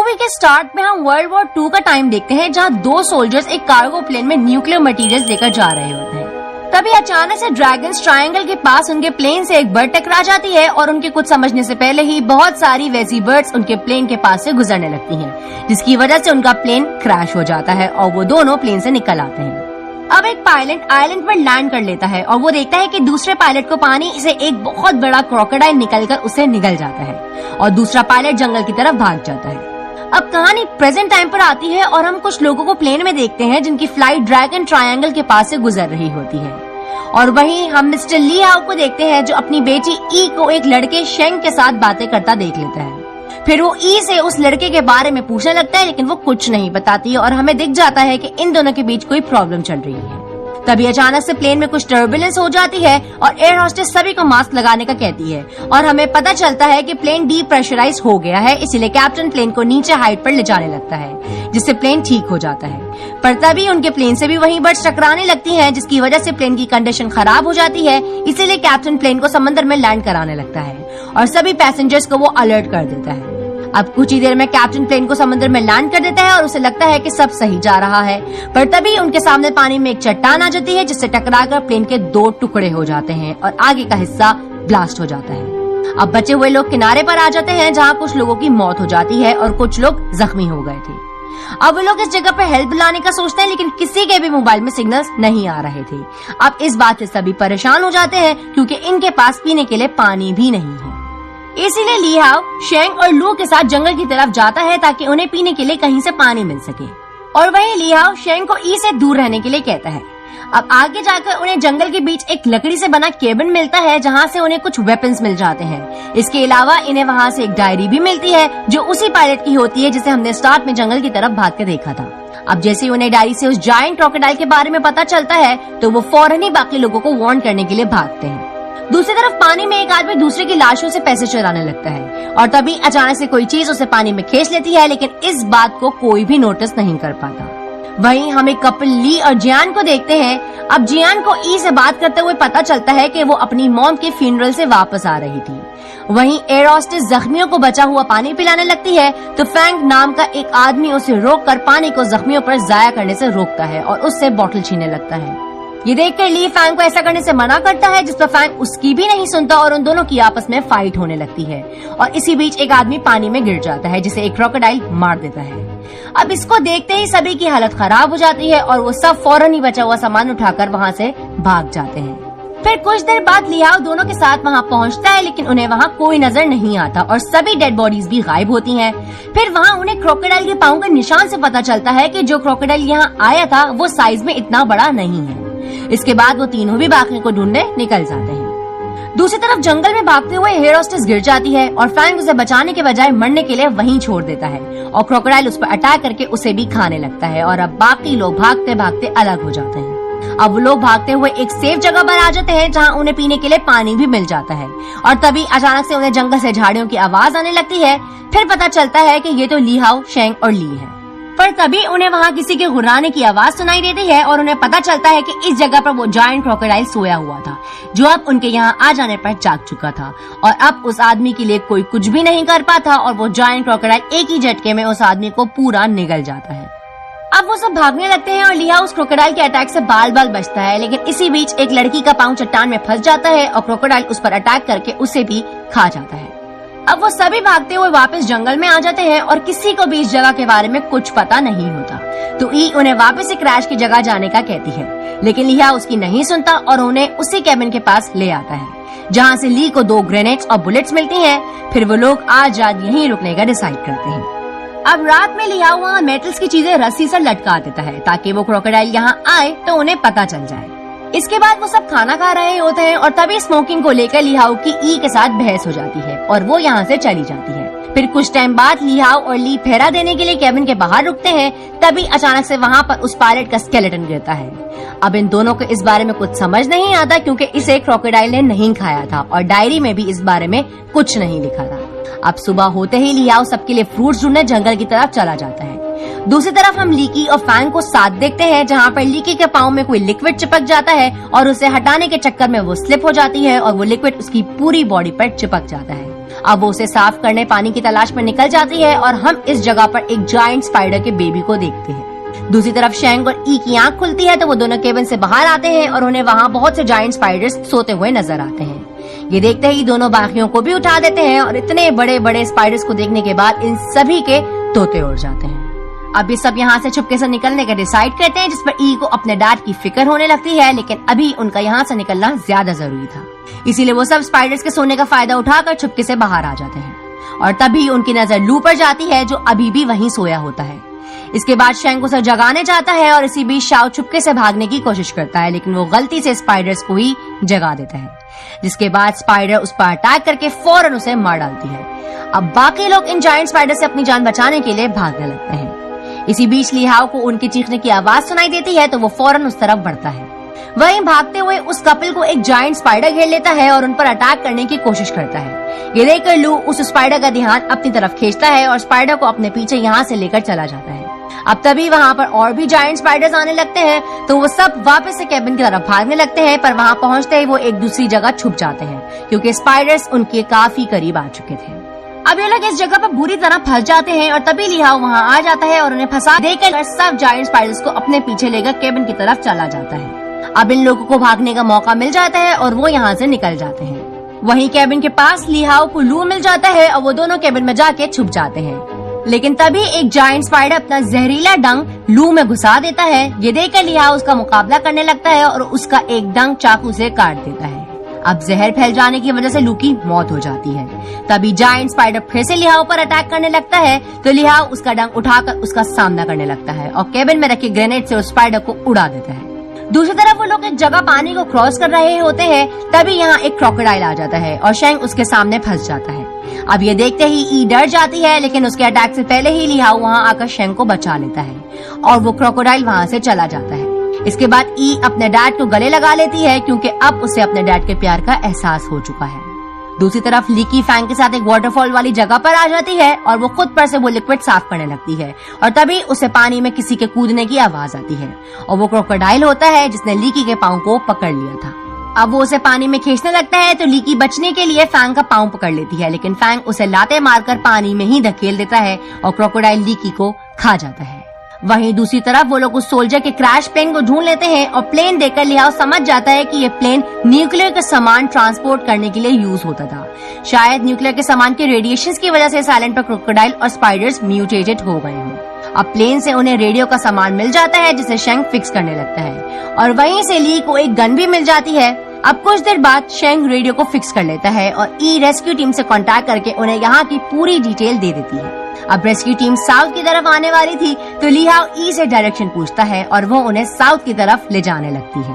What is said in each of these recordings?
Movie के start में हम वर्ल्ड वॉर 2 का टाइम देखते हैं, जहां 2 सोल्जर्स एक कार्गो प्लेन में न्यूक्लियर मटेरियल्स लेकर जा रहे होते हैं। तभी अचानक से ड्रैगन्स ट्रायंगल के पास उनके प्लेन से एक बर्ड टकरा जाती है और उनके कुछ समझने से पहले ही बहुत सारी वैसी बर्ड्स उनके प्लेन के पास से गुजरने लगती हैं, जिसकी वजह से उनका प्लेन क्रैश हो जाता है और वो दोनों प्लेन से निकल आते हैं। अब एक पायलट आइलैंड पर लैंड कर लेता है और वो देखता है कि दूसरे पायलट को पानी से एक बहुत बड़ा क्रोकोडाइल निकलकर उसे निगल जाता है और दूसरा पायलट जंगल की तरफ भाग जाता है। अब कहानी प्रेजेंट टाइम पर आती है और हम कुछ लोगों को प्लेन में देखते हैं जिनकी फ्लाइट ड्रैगन ट्रायंगल के पास से गुजर रही होती है। और वहीं हम मिस्टर ली हाउ को देखते हैं जो अपनी बेटी ई को एक लड़के शेंग के साथ बातें करता देख लेता है। फिर वो ई से उस लड़के के बारे में पूछने लगता है, लेकिन वो कुछ नहीं बताती और हमें दिख जाता है कि इन दोनों के बीच कोई प्रॉब्लम चल रही है। तभी अचानक से प्लेन में कुछ टर्बुलेंस हो जाती है और एयर होस्टेस सभी को मास्क लगाने का कहती है और हमें पता चलता है कि प्लेन डीप्रेशराइज हो गया है, इसीलिए कैप्टन प्लेन को नीचे हाइट पर ले जाने लगता है, जिससे प्लेन ठीक हो जाता है। पर तभी उनके प्लेन से भी वही बर्ड्स टकराने लगती हैं, जिसकी वजह से प्लेन की कंडीशन खराब हो जाती है, इसीलिए कैप्टन प्लेन को समंदर में लैंड कराने लगता है और सभी पैसेंजर्स को वो अलर्ट कर देता है। अब कुछ ही देर में कैप्टन प्लेन को समुद्र में लैंड कर देता है और उसे लगता है कि सब सही जा रहा है, पर तभी उनके सामने पानी में एक चट्टान आ जाती है, जिससे टकराकर प्लेन के 2 टुकड़े हो जाते हैं और आगे का हिस्सा ब्लास्ट हो जाता है। अब बचे हुए लोग किनारे पर आ जाते हैं, जहां कुछ लोगों की मौत हो जाती है और कुछ लोग जख्मी हो गए थे। अब वो लोग इस जगह पर हेल्प बुलाने का सोचते हैं, लेकिन किसी के भी मोबाइल में सिग्नल्स नहीं आ रहे थे। अब इस बात से सभी परेशान हो जाते हैं क्योंकि इनके पास पीने के लिए पानी भी नहीं है। इसीलिए ली हाउ शेंग और लू के साथ जंगल की तरफ जाता है ताकि उन्हें पीने के लिए कहीं से पानी मिल सके। और वहीं ली हाउ शेंग को ई से दूर रहने के लिए कहता है। अब आगे जाकर उन्हें जंगल के बीच एक लकड़ी से बना केबिन मिलता है, जहां से उन्हें कुछ वेपन्स मिल जाते हैं। इसके अलावा इन्हें वहां से एक डायरी भी मिलती है जो उसी पायलट की होती है जिसे हमने स्टार्ट में जंगल की तरफ भाग के देखा था। अब जैसे उन्हें डायरी से उस जायंट क्रोकोडाइल के बारे में पता चलता है तो वो फौरन ही बाकी लोगों को वार्न करने के लिए भागते हैं। दूसरी तरफ पानी में एक आदमी दूसरे की लाशों से पैसे चुराने लगता है और तभी अचानक से कोई चीज उसे पानी में खींच लेती है, लेकिन इस बात को कोई भी नोटिस नहीं कर पाता। वहीं हम एक कपल ली और जियान को देखते हैं। अब जियान को ई से बात करते हुए पता चलता है कि वो अपनी मॉम के फ्यूनरल से वापस आ रही थी। वहीं एयर होस्टेस जख्मियों को बचा हुआ पानी पिलाने लगती है तो फैंग नाम का एक आदमी उसे रोककर पानी को जख्मियों पर जाया करने से रोकता है और उससे बोतल छीनने लगता है। ये देखकर ली फैंग को ऐसा करने से मना करता है, जिस पर फैंग उसकी भी नहीं सुनता और उन दोनों की आपस में फाइट होने लगती है। और इसी बीच एक आदमी पानी में गिर जाता है, जिसे एक क्रोकोडाइल मार देता है। अब इसको देखते ही सभी की हालत खराब हो जाती है और वो सब फौरन ही बचा हुआ सामान उठाकर वहाँ से भाग जाते हैं। फिर कुछ देर बाद ली हाउ दोनों के साथ वहाँ पहुँचता है, लेकिन उन्हें वहाँ कोई नजर नहीं आता और सभी डेड बॉडीज भी गायब होती हैं। फिर वहाँ उन्हें क्रोकोडाइल के पाँव के निशान से पता चलता है कि जो क्रोकोडाइल यहाँ आया था वो साइज में इतना बड़ा नहीं है। इसके बाद वो तीनों भी बाकी को ढूंढने निकल जाते हैं। दूसरी तरफ जंगल में भागते हुए एयर होस्टेस गिर जाती है और फैंग उसे बचाने के बजाय मरने के लिए वहीं छोड़ देता है और क्रोकोडाइल उस पर अटैक करके उसे भी खाने लगता है और अब बाकी लोग भागते भागते अलग हो जाते हैं। अब वो लोग भागते हुए एक सेफ जगह पर आ जाते हैं, जहां उन्हें पीने के लिए पानी भी मिल जाता है। और तभी अचानक से उन्हें जंगल से झाड़ियों की आवाज आने लगती है। फिर पता चलता है कि ये तो ली हाउ शेंग और ली है। पर तभी उन्हें वहाँ किसी के गुर्राने की आवाज सुनाई देती है और उन्हें पता चलता है कि इस जगह पर वो जायंट क्रोकोडाइल सोया हुआ था, जो अब उनके यहाँ आ जाने पर जाग चुका था और अब उस आदमी के लिए कोई कुछ भी नहीं कर पाता और वो जायंट क्रोकोडाइल एक ही झटके में उस आदमी को पूरा निगल जाता है। अब वो सब भागने लगते हैं और ली हाउ उस क्रोकोडाइल के अटैक से बाल बाल बचता है, लेकिन इसी बीच एक लड़की का पाँव चट्टान में फंस जाता है और क्रोकोडाइल उस पर अटैक करके उसे भी खा जाता है। अब वो सभी भागते हुए वापस जंगल में आ जाते हैं और किसी को भी इस जगह के बारे में कुछ पता नहीं होता। तो ई उन्हें वापस से क्रैश की जगह जाने का कहती है, लेकिन ली हाउ उसकी नहीं सुनता और उन्हें उसी केबिन के पास ले आता है, जहां से ली को 2 ग्रेनेड्स और बुलेट्स मिलती हैं। फिर वो लोग आज रात यहीं रुकने का डिसाइड करते हैं। अब रात में ली हाउ वहाँ मेटल्स की चीजें रस्सी से लटका देता है ताकि वो क्रोकोडाइल यहाँ आए तो उन्हें पता चल जाए। इसके बाद वो सब खाना खा रहे होते हैं और तभी स्मोकिंग को लेकर ली हाउ की ई के साथ बहस हो जाती है और वो यहाँ से चली जाती है। फिर कुछ टाइम बाद ली हाउ और ली फेरा देने के लिए केबिन के बाहर रुकते हैं। तभी अचानक से वहाँ पर उस पायलट का स्केलेटन गिरता है। अब इन दोनों को इस बारे में कुछ समझ नहीं आता क्योंकि इसे क्रोकोडाइल ने नहीं खाया था और डायरी में भी इस बारे में कुछ नहीं लिखा था। अब सुबह होते ही ली हाउ सबके लिए फ्रूट्स ढूंढने जंगल की तरफ चला जाता है। दूसरी तरफ हम लीकी और फैंग को साथ देखते हैं, जहाँ पर लीकी के पाँव में कोई लिक्विड चिपक जाता है और उसे हटाने के चक्कर में वो स्लिप हो जाती है और वो लिक्विड उसकी पूरी बॉडी पर चिपक जाता है। अब वो उसे साफ करने पानी की तलाश में निकल जाती है और हम इस जगह पर एक जायंट स्पाइडर के बेबी को देखते हैं। दूसरी तरफ शैंक और ई की आंख खुलती है तो वो दोनों केबिन से बाहर आते हैं और उन्हें वहाँ बहुत से जायंट स्पाइडर्स सोते हुए नजर आते हैं। ये देखते ही दोनों बाकियों को भी उठा देते हैं और इतने बड़े बड़े स्पाइडर्स को देखने के बाद इन सभी के तोते उड़ जाते हैं। अब ये सब यहाँ से छुपके से निकलने का डिसाइड करते हैं, जिस पर ई को अपने डैड की फिक्र होने लगती है, लेकिन अभी उनका यहाँ से निकलना ज्यादा जरूरी था। इसीलिए वो सब स्पाइडर्स के सोने का फायदा उठाकर छुपके से बाहर आ जाते हैं और तभी उनकी नजर लू पर जाती है जो अभी भी वहीं सोया होता है। इसके बाद शैंक उसे जगाने जाता है और इसी बीच शाओ छुपके से भागने की कोशिश करता है, लेकिन वो गलती से स्पाइडर्स को ही जगा देता है, जिसके बाद स्पाइडर उस पर अटैक करके फौरन उसे मार डालती है। अब बाकी लोग इन जायंट स्पाइडर से अपनी जान बचाने के लिए भागने लगते हैं। इसी बीच लिहाओ को उनके चीखने की आवाज सुनाई देती है तो वो फौरन उस तरफ बढ़ता है। वहीं भागते हुए उस कपल को एक जायंट स्पाइडर घेर लेता है और उन पर अटैक करने की कोशिश करता है। ये देखकर लू उस स्पाइडर का ध्यान अपनी तरफ खींचता है और स्पाइडर को अपने पीछे यहाँ से लेकर चला जाता है। अब तभी वहाँ पर और भी जायंट स्पाइडर्स आने लगते हैं तो वो सब वापस से केबिन की तरफ भागने लगते हैं, पर वहाँ पहुँचते ही वो एक दूसरी जगह छुप जाते हैं क्योंकि स्पाइडर्स उनके काफी करीब आ चुके थे। अब ये लोग इस जगह पर बुरी तरह फंस जाते हैं और तभी लिहाओ वहाँ आ जाता है और उन्हें फंसा देकर सब जायंट स्पाइडर्स को अपने पीछे लेकर केबिन की तरफ चला जाता है। अब इन लोगों को भागने का मौका मिल जाता है और वो यहाँ से निकल जाते हैं। वहीं केबिन के पास लिहाओ को लू मिल जाता है और वो दोनों केबिन में जाके छुप जाते हैं, लेकिन तभी एक जायंट स्पाइडर अपना जहरीला डंक लू में घुसा देता है। ये देखकर लिहाओ उसका मुकाबला करने लगता है और उसका एक डंक चाकू से काट देता है। अब जहर फैल जाने की वजह से लू की मौत हो जाती है। तभी जायंट स्पाइडर फिर से लिहाओ पर अटैक करने लगता है तो लिहाओ उसका डंक उठाकर उसका सामना करने लगता है और केबिन में रखे ग्रेनेड से उस स्पाइडर को उड़ा देता है। दूसरी तरफ वो लोग एक जगह पानी को क्रॉस कर रहे होते हैं, तभी यहाँ एक क्रोकोडाइल आ जाता है और शैंक उसके सामने फंस जाता है। अब ये देखते ही ई डर जाती है, लेकिन उसके अटैक से पहले ही लिहाओ वहाँ आकर शैंक को बचा लेता है और वो क्रोकोडाइल वहाँ से चला जाता है। इसके बाद ई अपने डैड को गले लगा लेती है क्योंकि अब उसे अपने डैड के प्यार का एहसास हो चुका है। दूसरी तरफ लीकी फैंग के साथ एक वाटरफॉल वाली जगह पर आ जाती है और वो खुद पर से वो लिक्विड साफ करने लगती है और तभी उसे पानी में किसी के कूदने की आवाज आती है और वो क्रोकोडाइल होता है जिसने लीकी के पाँव को पकड़ लिया था। अब वो उसे पानी में खींचने लगता है तो लीकी बचने के लिए फैंग का पाँव पकड़ लेती है, लेकिन फैंग उसे लाते मारकर पानी में ही धकेल देता है और क्रोकोडाइल लीकी को खा जाता है। वहीं दूसरी तरफ वो लोग उस सोल्जर के क्रैश प्लेन को ढूंढ लेते हैं और प्लेन देखकर लिहाओ समझ जाता है कि ये प्लेन न्यूक्लियर का सामान ट्रांसपोर्ट करने के लिए यूज होता था। शायद न्यूक्लियर के सामान के रेडिएशंस की वजह से साइलेंट पर क्रोकोडाइल और स्पाइडर्स म्यूटेटेड हो गए हों। अब प्लेन से उन्हें रेडियो का सामान मिल जाता है जिसे शैंक फिक्स करने लगता है और वहीं से ली को एक गन भी मिल जाती है। अब कुछ देर बाद शैंक रेडियो को फिक्स कर लेता है और ई रेस्क्यू टीम से कांटेक्ट करके उन्हें यहाँ की पूरी डिटेल दे देती है। अब रेस्क्यू टीम साउथ की तरफ आने वाली थी तो लिहाओ ई से डायरेक्शन पूछता है और वो उन्हें साउथ की तरफ ले जाने लगती है।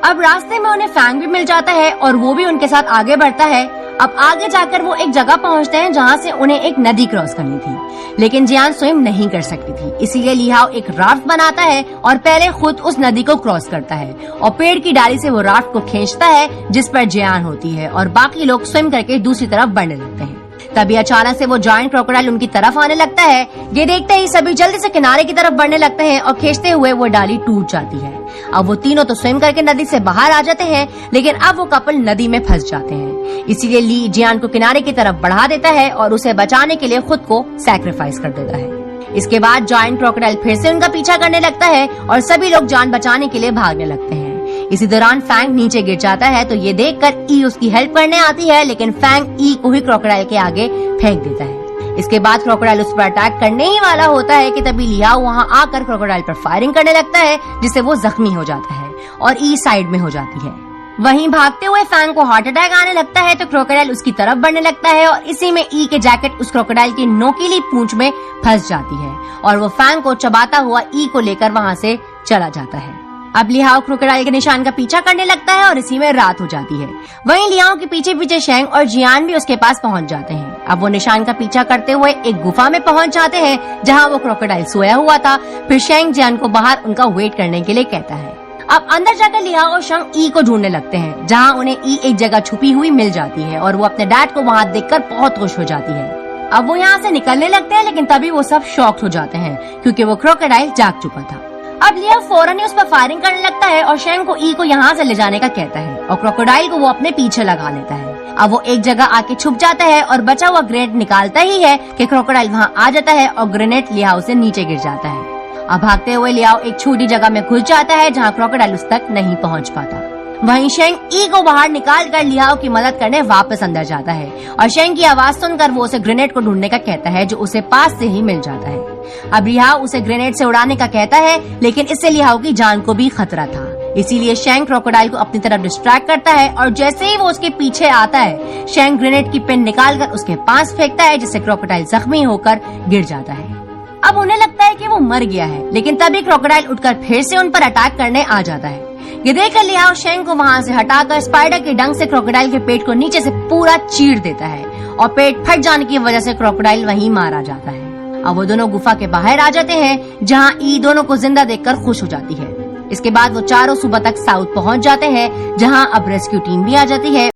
अब रास्ते में उन्हें फैंग भी मिल जाता है और वो भी उनके साथ आगे बढ़ता है। अब आगे जाकर वो एक जगह पहुंचते हैं जहां से उन्हें एक नदी क्रॉस करनी थी, लेकिन जियान स्वयं नहीं कर सकती थी, इसीलिए लिहाओ एक राफ्ट बनाता है और पहले खुद उस नदी को क्रॉस करता है और पेड़ की डाली से वो राफ्ट को खींचता है जिस पर जियान होती है और बाकी लोग स्विम करके दूसरी तरफ बढ़ने लगते हैं। तभी अचानक से वो जायंट क्रोकोडाइल उनकी तरफ आने लगता है। ये देखते ही सभी जल्दी से किनारे की तरफ बढ़ने लगते हैं और खींचते हुए वो डाली टूट जाती है। अब वो तीनों तो स्विम करके नदी से बाहर आ जाते हैं, लेकिन अब वो कपल नदी में फंस जाते हैं। इसीलिए ली जियान को किनारे की तरफ बढ़ा देता है और उसे बचाने के लिए खुद को सैक्रिफाइस कर देता है। इसके बाद जायंट क्रोकोडाइल फिर से उनका पीछा करने लगता है और सभी लोग जान बचाने के लिए भागने लगते हैं। इसी दौरान फैंग नीचे गिर जाता है तो ये देखकर ई उसकी हेल्प करने आती है, लेकिन फैंग ई को ही क्रोकोडाइल के आगे फेंक देता है। इसके बाद क्रोकोडाइल उस पर अटैक करने ही वाला होता है कि तभी लिहाओ वहाँ आकर क्रोकोडाइल पर फायरिंग करने लगता है जिससे वो जख्मी हो जाता है और ई साइड में हो जाती है। वहीं भागते हुए फैंग को हार्ट अटैक आने लगता है तो क्रोकोडाइल उसकी तरफ बढ़ने लगता है और इसी में ई के जैकेट उस क्रोकोडाइल की नोकीली पूंछ में फंस जाती है और वो फैंग को चबाता हुआ ई को लेकर वहाँ से चला जाता है। अब लिहाओ क्रोकोडाइल के निशान का पीछा करने लगता है और इसी में रात हो जाती है। वहीं लिहाओ के पीछे पीछे शैंक और जियान भी उसके पास पहुंच जाते हैं। अब वो निशान का पीछा करते हुए एक गुफा में पहुंच जाते हैं जहां वो क्रोकोडाइल सोया हुआ था। फिर शैंक जियान को बाहर उनका वेट करने के लिए कहता है। अब अंदर जाकर लिहाओ और शंग ई को ढूंढने लगते हैं जहाँ उन्हें ई एक जगह छुपी हुई मिल जाती है और वो अपने डैड को वहाँ देखकर बहुत खुश हो जाती है। अब वो यहाँ से निकलने लगते हैं, लेकिन तभी वो सब शॉक्ड हो जाते हैं क्योंकि वो क्रोकोडाइल जाग चुका था। अब लिहाओ फौरन ही उस पर फायरिंग करने लगता है और शैंक को ई को यहाँ से ले जाने का कहता है और क्रोकोडाइल को वो अपने पीछे लगा लेता है। अब वो एक जगह आके छुप जाता है और बचा हुआ ग्रेनेड निकालता ही है कि क्रोकोडाइल वहाँ आ जाता है और ग्रेनेड लियाओ से नीचे गिर जाता है। अब भागते हुए लियाओ एक छोटी जगह में घुस जाता है जहाँ क्रोकोडाइल उस तक नहीं पहुँच पाता। वहीं शेंग ई को बाहर निकाल कर लियाओ की मदद करने वापस अंदर जाता है और शेंग की आवाज सुनकर वो उसे ग्रेनेड को ढूंढने का कहता है जो उसे पास से ही मिल जाता है। अब लियाओ उसे ग्रेनेड से उड़ाने का कहता है लेकिन इससे लियाओ की जान को भी खतरा था, इसीलिए शेंग क्रोकोडाइल को अपनी तरफ डिस्ट्रैक्ट करता है और जैसे ही वो उसके पीछे आता है शेंग ग्रेनेड की पिन निकालकर उसके पास फेंकता है जिससे क्रोकोडाइल जख्मी होकर गिर जाता है। अब उन्हें लगता है कि वो मर गया है लेकिन तभी क्रोकोडाइल उठकर फिर से उन पर अटैक करने आ जाता है। ये देखकर लियाओ शेंग को वहाँ से हटाकर स्पाइडर के डंक से क्रोकोडाइल के पेट को नीचे से पूरा चीर देता है और पेट फट जाने की वजह से क्रोकोडाइल वहीं मारा जाता है। अब वो दोनों गुफा के बाहर आ जाते हैं जहाँ ई दोनों को जिंदा देखकर खुश हो जाती है। इसके बाद वो चारों सुबह तक साउथ पहुँच जाते हैं जहाँ अब रेस्क्यू टीम भी आ जाती है।